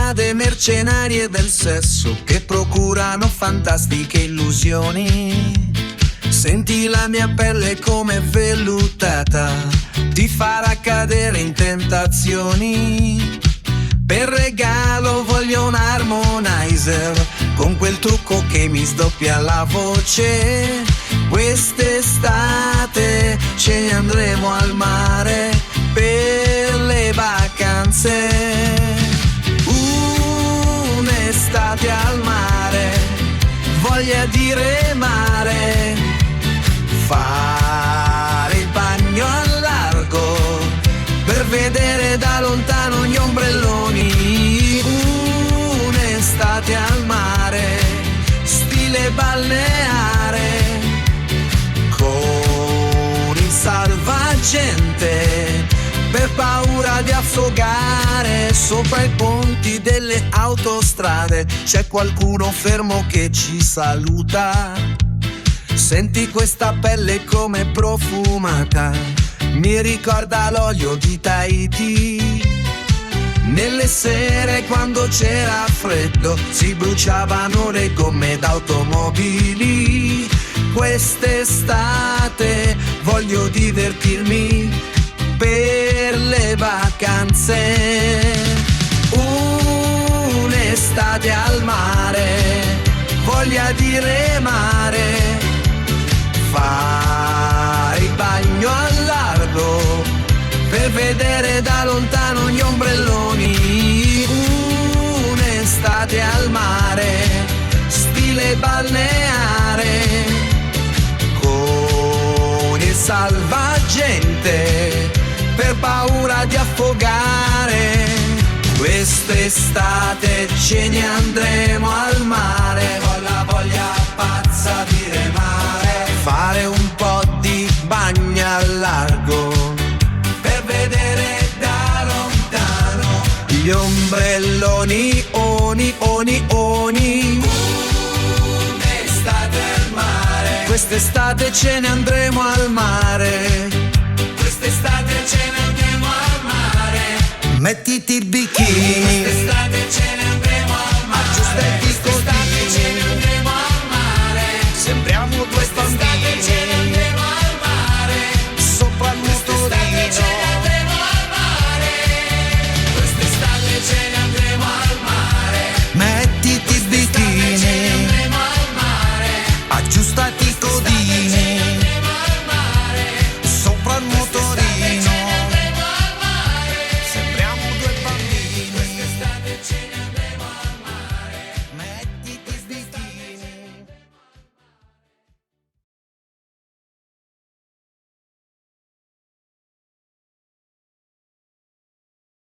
strade mercenarie del sesso che procurano fantastiche illusioni. Senti la mia pelle come vellutata, ti farà cadere in tentazioni. Per regalo voglio un harmonizer con quel trucco che mi sdoppia la voce. Quest'estate ce ne andremo al mare per le vacanze. Un'estate al mare, voglia di remare, fare il bagno al largo per vedere da lontano gli ombrelloni. Un'estate al mare, stile balneare, con il salvagente per paura di affogare. Sopra i ponti delle autostrade c'è qualcuno fermo che ci saluta. Senti questa pelle come profumata, mi ricorda l'olio di Tahiti. Nelle sere quando c'era freddo si bruciavano le gomme d'automobili. Quest'estate voglio divertirmi per le vacanze. Un'estate al mare, voglia di remare, fare il bagno al largo per vedere da lontano gli ombrelloni. Un'estate al mare, stile balneare, con il salvagente per paura di affogare. Quest'estate ce ne andremo al mare, ho la voglia pazza di remare, fare un po' di bagno al largo per vedere da lontano gli ombrelloni, oni, oni, oni. Un'estate al mare, quest'estate ce ne andremo al mare, quest'estate ce ne andremo al mare. Mettiti il bikini,